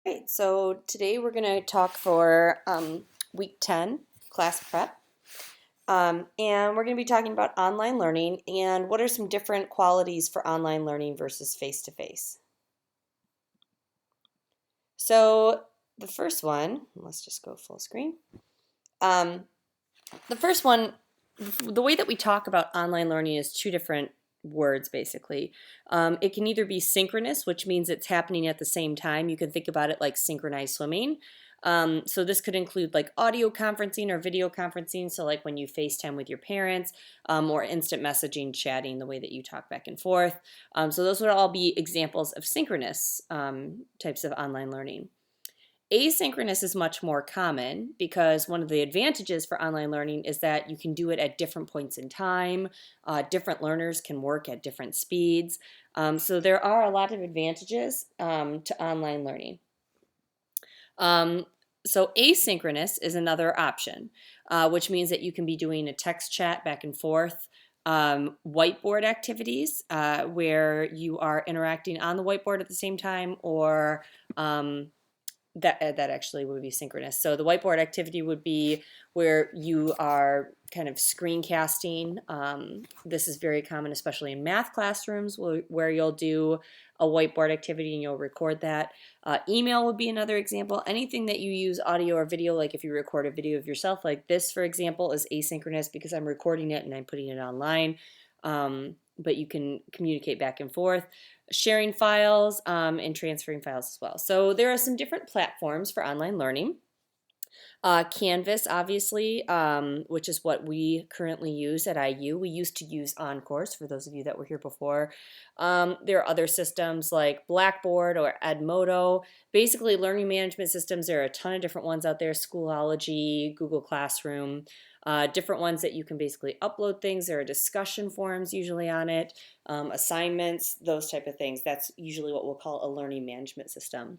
Right, so today we're going to talk for week 10, class prep. And we're going to be talking about online learning and what are some different qualities for online learning versus face-to-face. So the first one, let's just go full screen. Um, the first one, the way that we talk about online learning is two different words basically. It can either be synchronous, which means it's happening at the same time. You can think about it like synchronized swimming. So this could include like audio conferencing or video conferencing. So like when you FaceTime with your parents, or instant messaging, chatting, the way that you talk back and forth. So those would all be examples of synchronous types of online learning. Asynchronous is much more common because one of the advantages for online learning is that you can do it at different points in time. Different learners can work at different speeds. So there are a lot of advantages to online learning. So asynchronous is another option, which means that you can be doing a text chat back and forth, whiteboard activities where you are interacting on the whiteboard at the same time, or that actually would be synchronous. So the whiteboard activity would be where you are kind of screencasting. This is very common, especially in math classrooms, where you'll do a whiteboard activity and you'll record that. Email would be another example. Anything that you use audio or video, like if you record a video of yourself, like this, for example, is asynchronous because I'm recording it and I'm putting it online. But you can communicate back and forth, sharing files and transferring files as well. So there are some different platforms for online learning. Canvas, obviously, which is what we currently use at IU. We used to use OnCourse, for those of you that were here before. There are other systems like Blackboard or Edmodo. Basically, learning management systems, there are a ton of different ones out there, Schoology, Google Classroom, different ones that you can basically upload things. There are discussion forums usually on it, assignments, those type of things. That's usually what we'll call a learning management system.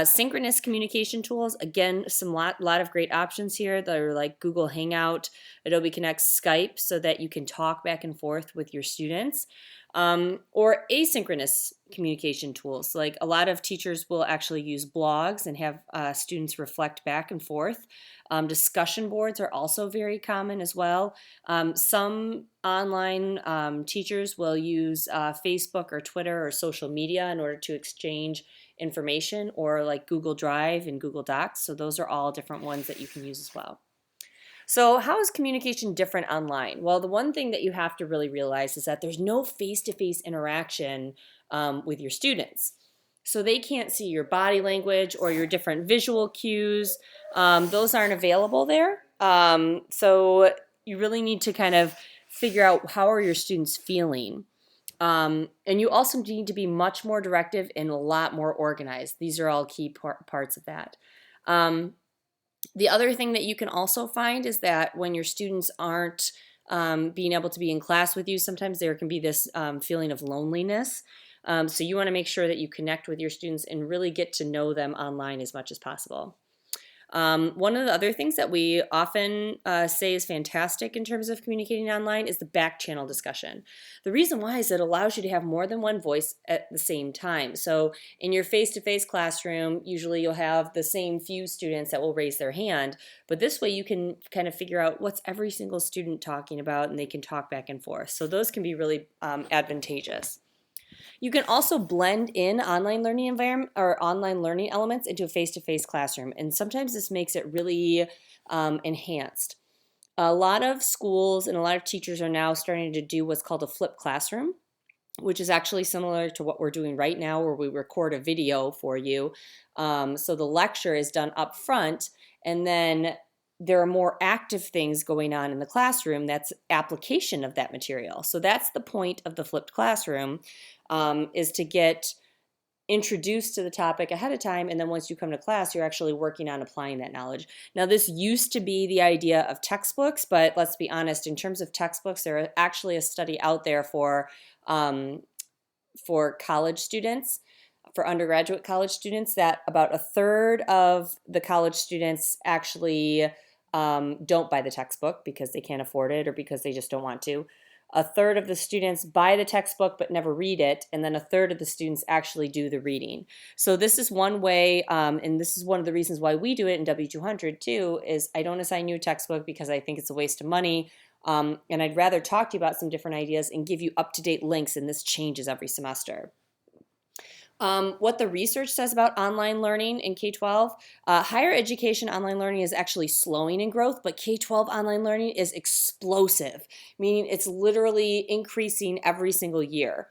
Synchronous communication tools, again, lot of great options here that are like Google Hangout, Adobe Connect, Skype, so that you can talk back and forth with your students. Or asynchronous communication tools. Like a lot of teachers will actually use blogs and have students reflect back and forth. Discussion boards are also very common as well. Some online teachers will use Facebook or Twitter or social media in order to exchange information, or like Google Drive and Google Docs. So those are all different ones that you can use as well. So how is communication different online? Well, the one thing that you have to really realize is that there's no face-to-face interaction with your students. So they can't see your body language or your different visual cues. Those aren't available there. So you really need to kind of figure out how are your students feeling. And you also need to be much more directive and a lot more organized. These are all key parts of that. The other thing that you can also find is that when your students aren't being able to be in class with you, sometimes there can be this feeling of loneliness. So you want to make sure that you connect with your students and really get to know them online as much as possible. One of the other things that we often say is fantastic in terms of communicating online is the back channel discussion. The reason why is it allows you to have more than one voice at the same time. So in your face-to-face classroom, usually you'll have the same few students that will raise their hand, but this way you can kind of figure out what's every single student talking about and they can talk back and forth. So those can be really advantageous. You can also blend in online learning environment or online learning elements into a face-to-face classroom, and sometimes this makes it really enhanced. A lot of schools and a lot of teachers are now starting to do what's called a flipped classroom, which is actually similar to what we're doing right now, where we record a video for you. So the lecture is done up front, and then there are more active things going on in the classroom. That's application of that material. So that's the point of the flipped classroom, is to get introduced to the topic ahead of time, and then once you come to class, you're actually working on applying that knowledge. Now, this used to be the idea of textbooks, but let's be honest, in terms of textbooks, there are actually a study out there for college students, for undergraduate college students, that about a third of the college students actually don't buy the textbook because they can't afford it or because they just don't want to. A third of the students buy the textbook but never read it, and then a third of the students actually do the reading. So this is one way, and this is one of the reasons why we do it in W200 too, is I don't assign you a textbook because I think it's a waste of money, and I'd rather talk to you about some different ideas and give you up-to-date links, and this changes every semester. What the research says about online learning in K-12, higher education online learning is actually slowing in growth, but K-12 online learning is explosive, meaning it's literally increasing every single year.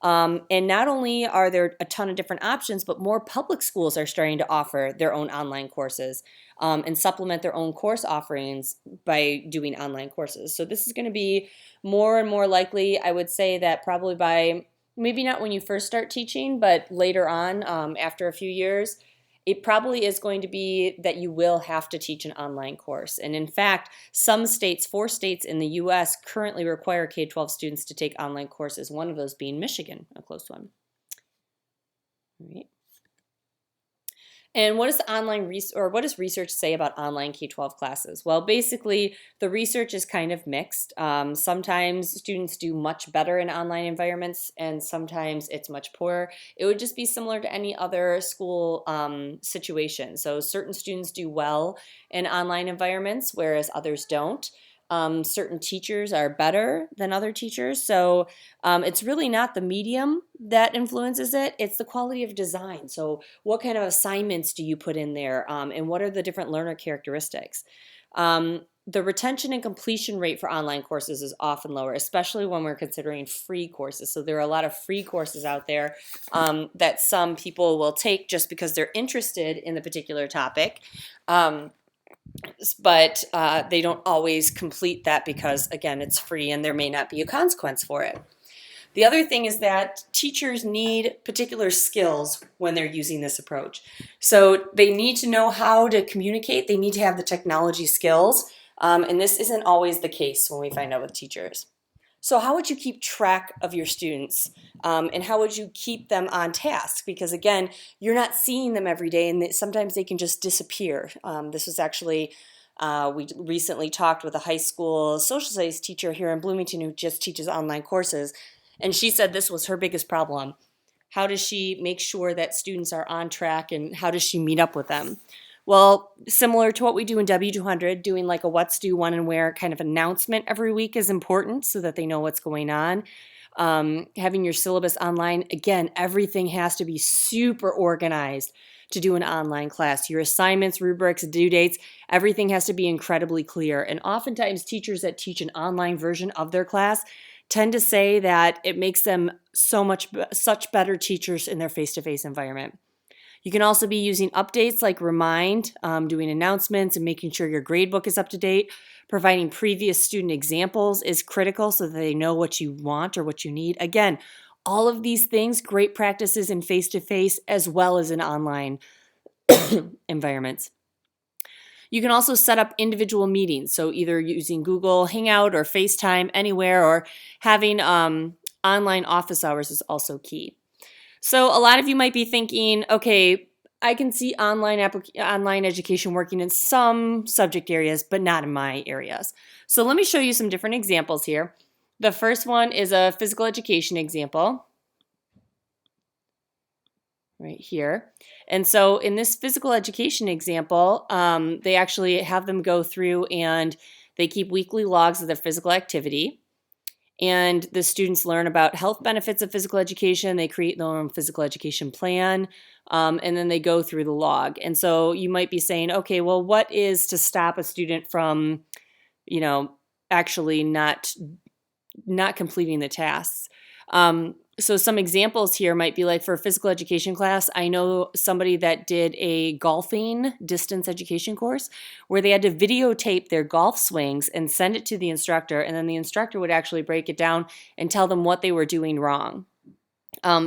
And not only are there a ton of different options, but more public schools are starting to offer their own online courses and supplement their own course offerings by doing online courses. So this is going to be more and more likely. I would say that probably by maybe not when you first start teaching, but later on, after a few years, it probably is going to be that you will have to teach an online course. And in fact, some states, 4 states in the US currently require K-12 students to take online courses, one of those being Michigan, a close one. All right. And what does what does research say about online K-12 classes? Well, basically, the research is kind of mixed. Sometimes students do much better in online environments, and sometimes it's much poorer. It would just be similar to any other school situation. So certain students do well in online environments, whereas others don't. Certain teachers are better than other teachers. So it's really not the medium that influences it, it's the quality of design. So what kind of assignments do you put in there, and what are the different learner characteristics? The retention and completion rate for online courses is often lower, especially when we're considering free courses. So there are a lot of free courses out there that some people will take just because they're interested in the particular topic. But they don't always complete that because, again, it's free and there may not be a consequence for it. The other thing is that teachers need particular skills when they're using this approach. So they need to know how to communicate. They need to have the technology skills. And this isn't always the case when we find out with teachers. So how would you keep track of your students, and how would you keep them on task? Because again, you're not seeing them every day, and sometimes they can just disappear. This was actually, we recently talked with a high school social studies teacher here in Bloomington who just teaches online courses, and she said this was her biggest problem. How does she make sure that students are on track, and how does she meet up with them? Well, similar to what we do in W200, doing like a what's due, when and where kind of announcement every week is important so that they know what's going on. Having your syllabus online, again, everything has to be super organized to do an online class. Your assignments, rubrics, due dates, everything has to be incredibly clear. And oftentimes teachers that teach an online version of their class tend to say that it makes them such better teachers in their face-to-face environment. You can also be using updates like Remind, doing announcements and making sure your gradebook is up to date. Providing previous student examples is critical so that they know what you want or what you need. Again, all of these things, great practices in face-to-face as well as in online environments. You can also set up individual meetings, so either using Google Hangout or FaceTime anywhere, or having online office hours is also key. So a lot of you might be thinking, okay, I can see online education working in some subject areas, but not in my areas. So let me show you some different examples here. The first one is a physical education example right here. And so in this physical education example, they actually have them go through and they keep weekly logs of their physical activity. And the students learn about health benefits of physical education. They create their own physical education plan, and then they go through the log. And so you might be saying, okay, well, what is to stop a student from, actually not completing the tasks? So some examples here might be like for a physical education class, I know somebody that did a golfing distance education course where they had to videotape their golf swings and send it to the instructor, and then the instructor would actually break it down and tell them what they were doing wrong.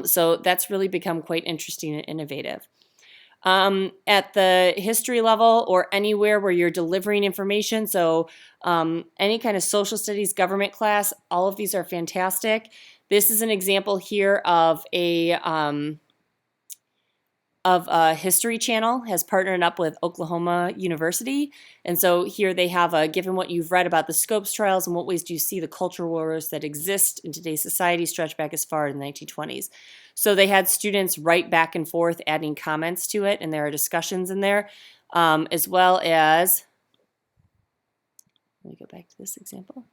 So that's really become quite interesting and innovative. At the history level or anywhere where you're delivering information, so any kind of social studies, government class, all of these are fantastic. This is an example here of a of History Channel has partnered up with Oklahoma University. And so here they have, given what you've read about the Scopes trials, and what ways do you see the culture wars that exist in today's society stretch back as far as the 1920s. So they had students write back and forth, adding comments to it, and there are discussions in there, as well as, let me go back to this example.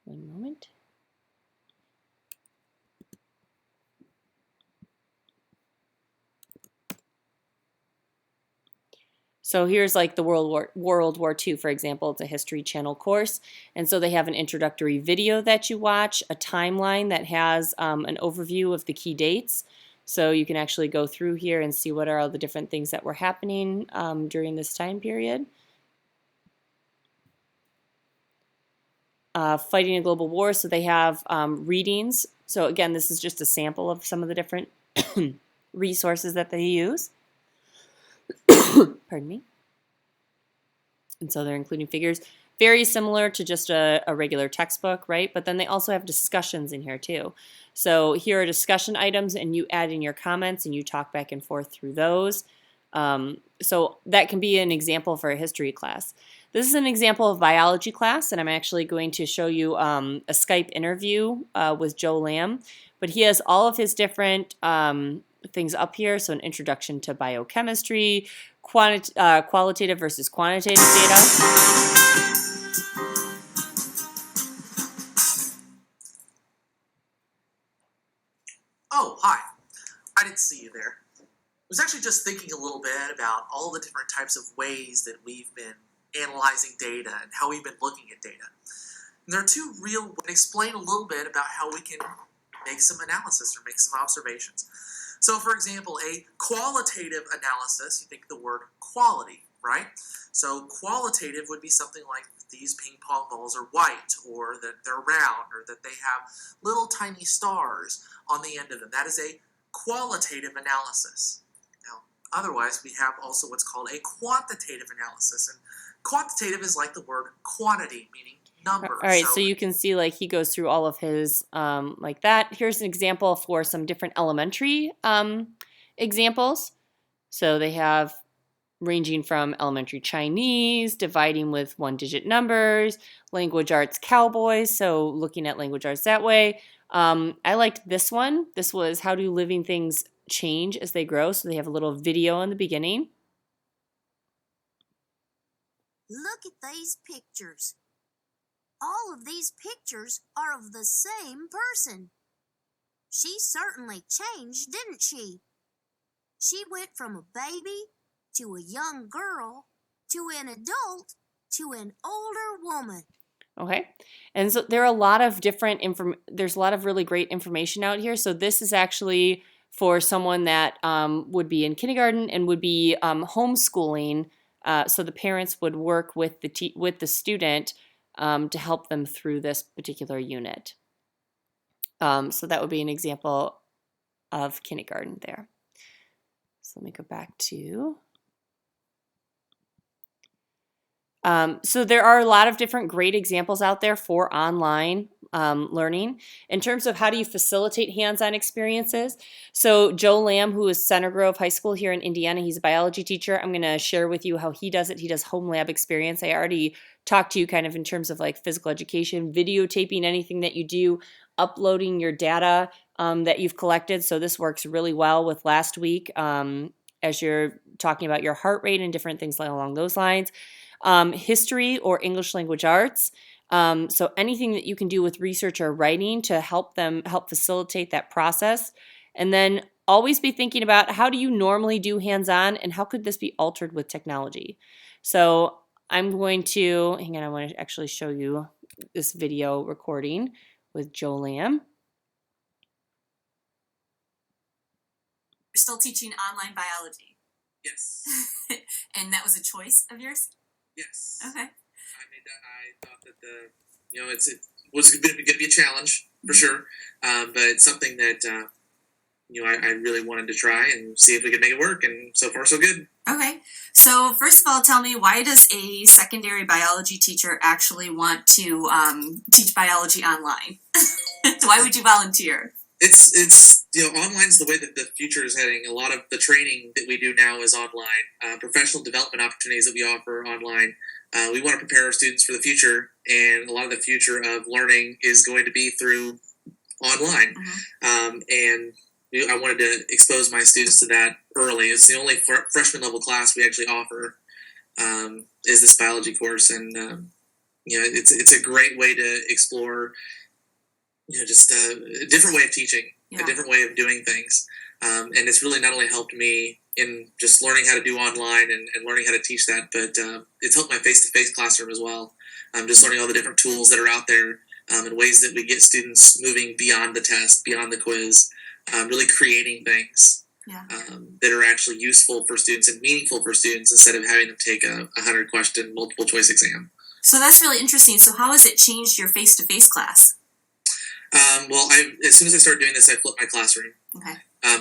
One moment. So here's like the World War II, for example. It's a History Channel course. And so they have an introductory video that you watch, a timeline that has an overview of the key dates. So you can actually go through here and see what are all the different things that were happening during this time period. Fighting a global war, so they have readings. So again, this is just a sample of some of the different resources that they use. Pardon me. And so they're including figures. Very similar to just a regular textbook, right? But then they also have discussions in here too. So here are discussion items, and you add in your comments and you talk back and forth through those. So that can be an example for a history class. This is an example of biology class, and I'm actually going to show you a Skype interview with Joe Lamb. But he has all of his different things up here. So an introduction to biochemistry, qualitative versus quantitative data. Oh, hi. I didn't see you there. I was actually just thinking a little bit about all the different types of ways that we've been analyzing data and how we've been looking at data. And there are two real, and explain a little bit about how we can make some analysis or make some observations. So, for example, a qualitative analysis, you think the word quality, right? So qualitative would be something like these ping pong balls are white, or that they're round, or that they have little tiny stars on the end of them. That is a qualitative analysis. Now, otherwise, we have also what's called a quantitative analysis. And quantitative is like the word quantity, meaning numbers. All right, so you can see like he goes through all of his like that. Here's an example for some different elementary examples. So they have ranging from elementary Chinese, dividing with one-digit numbers, language arts cowboys, so looking at language arts that way. I liked this one. This was how do living things change as they grow. So they have a little video in the beginning. Look at these pictures. All of these pictures are of the same person. She certainly changed, didn't she? She went from a baby to a young girl to an adult to an older woman. Okay, and so there are a lot of different there's a lot of really great information out here. So this is actually for someone that would be in kindergarten and would be homeschooling. So the parents would work with the student to help them through this particular unit. So that would be an example of kindergarten there. So let me go back to... so there are a lot of different great examples out there for online learning. In terms of how do you facilitate hands-on experiences, so Joe Lamb, who is Center Grove High School here in Indiana, he's a biology teacher. I'm going to share with you how he does it. He does home lab experience. I already talked to you kind of in terms of like physical education, videotaping anything that you do, uploading your data that you've collected. So this works really well with last week as you're talking about your heart rate and different things along those lines. History or English language arts. So anything that you can do with research or writing to help facilitate that process. And then always be thinking about how do you normally do hands-on and how could this be altered with technology. So I'm going to, hang on, I want to actually show you this video recording with Joe Lamb. You're still teaching online biology. Yes. And that was a choice of yours? Yes. Okay. I thought that it was going to be a challenge for sure, but it's something that I really wanted to try and see if we could make it work, and so far so good. Okay. So first of all, tell me, why does a secondary biology teacher actually want to teach biology online? Why would you volunteer? It's online's the way that the future is heading. A lot of the training that we do now is online. Professional development opportunities that we offer online. We want to prepare our students for the future, and a lot of the future of learning is going to be through online. And I wanted to expose my students to that early. It's the only freshman level class we actually offer, is this biology course, and it's a great way to explore, just a different way of teaching, a different way of doing things, and it's really not only helped me in just learning how to do online and learning how to teach that, but it's helped my face-to-face classroom as well. Just learning all the different tools that are out there, and ways that we get students moving beyond the test, beyond the quiz. Really creating things that are actually useful for students and meaningful for students, instead of having them take a 100-question multiple choice exam. So that's really interesting. So how has it changed your face-to-face class? Well, as soon as I started doing this, I flipped my classroom. Okay.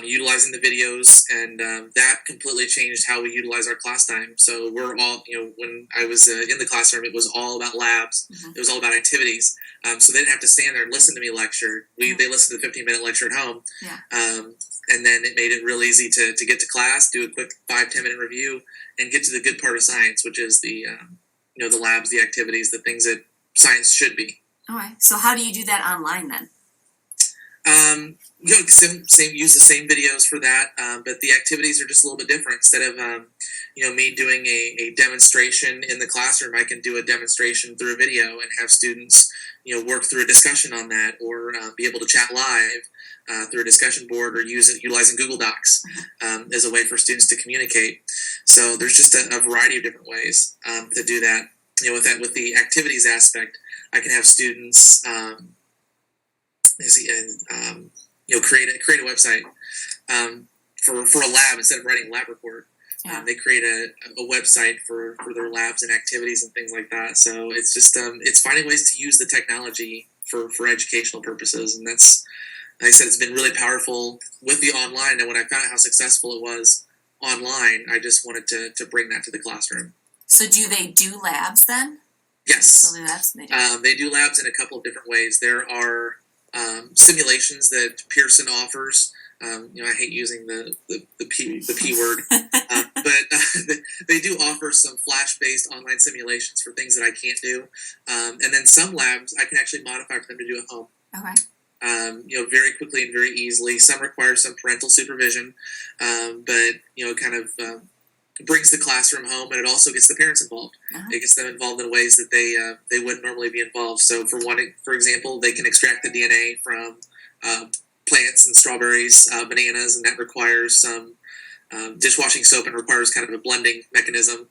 Utilizing the videos, and that completely changed how we utilize our class time. So we're all, when I was in the classroom, it was all about labs. It was all about activities. So they didn't have to stand there and listen to me lecture. They listened to the 15-minute lecture at home. And then it made it real easy to get to class, do a quick 5-10 minute review, and get to the good part of science, which is the the labs, the activities, the things that science should be. All right. So how do you do that online then? Use the same videos for that, but the activities are just a little bit different. Instead of me doing a demonstration in the classroom, I can do a demonstration through a video and have students work through a discussion on that, or be able to chat live through a discussion board, or utilizing Google Docs as a way for students to communicate. So there's just a variety of different ways to do that. With the activities aspect, I can have students create a website for a lab. Instead of writing a lab report, they create a website for their labs and activities and things like that. So it's just it's finding ways to use the technology for educational purposes, and that's, like I said, it's been really powerful with the online. And when I found out how successful it was online, I just wanted to bring that to the classroom. So do they do labs then? Yes. Do labs? They do labs in a couple of different ways. There are simulations that Pearson offers. I hate using the P word, but they do offer some Flash-based online simulations for things that I can't do. And then some labs I can actually modify for them to do at home. Okay. Very quickly and very easily. Some require some parental supervision, but kind of brings the classroom home, and it also gets the parents involved. It gets them involved in ways that they wouldn't normally be involved. So for example, they can extract the DNA from plants and strawberries, bananas, and that requires some dishwashing soap and requires kind of a blending mechanism.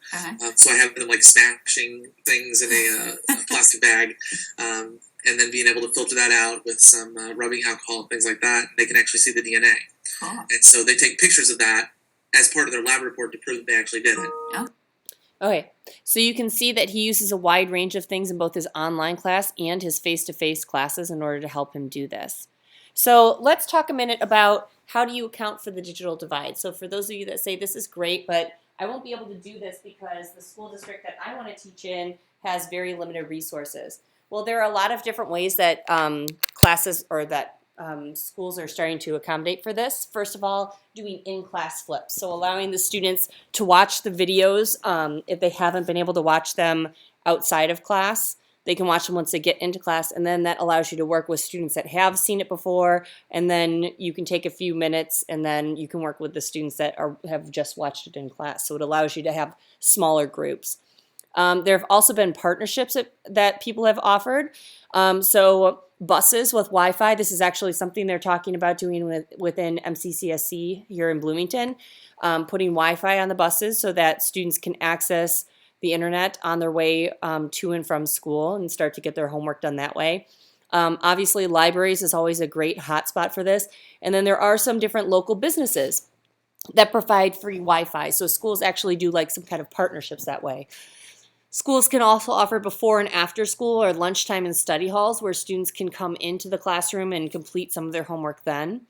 So I have them smashing things in a plastic bag, and then being able to filter that out with some rubbing alcohol and things like that. They can actually see the DNA. Cool. And so they take pictures of that as part of their lab report to prove that they actually did it. Okay, so you can see that he uses a wide range of things in both his online class and his face-to-face classes in order to help him do this. So let's talk a minute about how do you account for the digital divide. So for those of you that say this is great, but I won't be able to do this because the school district that I want to teach in has very limited resources. Well, there are a lot of different ways that classes or that schools are starting to accommodate for this. First of all, doing in-class flips. So allowing the students to watch the videos if they haven't been able to watch them outside of class. They can watch them once they get into class, and then that allows you to work with students that have seen it before, and then you can take a few minutes, and then you can work with the students that have just watched it in class. So it allows you to have smaller groups. There have also been partnerships that people have offered. So buses with Wi-Fi, this is actually something they're talking about doing within MCCSC here in Bloomington, putting Wi-Fi on the buses so that students can access the internet on their way to and from school and start to get their homework done that way. Obviously, libraries is always a great hotspot for this. And then there are some different local businesses that provide free Wi-Fi. So schools actually do some kind of partnerships that way. Schools can also offer before and after school or lunchtime and study halls where students can come into the classroom and complete some of their homework then.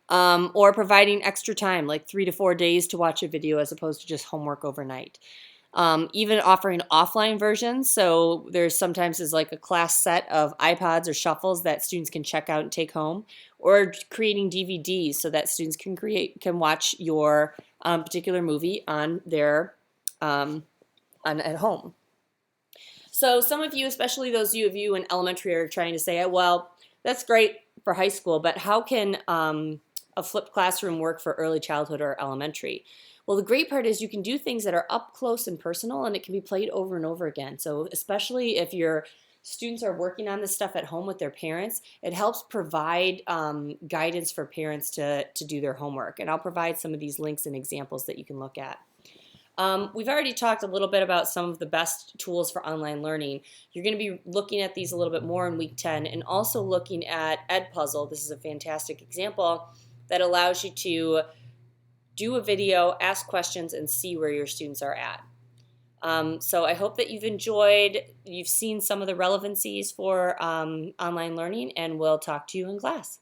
or providing extra time, like 3 to 4 days to watch a video as opposed to just homework overnight. Even offering offline versions. So there's sometimes is like a class set of iPods or shuffles that students can check out and take home, or creating DVDs so that students can watch your particular movie on their at home. So some of you, especially those of you in elementary, are trying to say, well, that's great for high school, but how can a flipped classroom work for early childhood or elementary? Well, the great part is you can do things that are up close and personal, and it can be played over and over again. So especially if your students are working on this stuff at home with their parents, it helps provide guidance for parents to do their homework. And I'll provide some of these links and examples that you can look at. We've already talked a little bit about some of the best tools for online learning. You're going to be looking at these a little bit more in week 10, and also looking at Edpuzzle. This is a fantastic example that allows you to do a video, ask questions, and see where your students are at. So I hope that you've seen some of the relevancies for online learning, and we'll talk to you in class.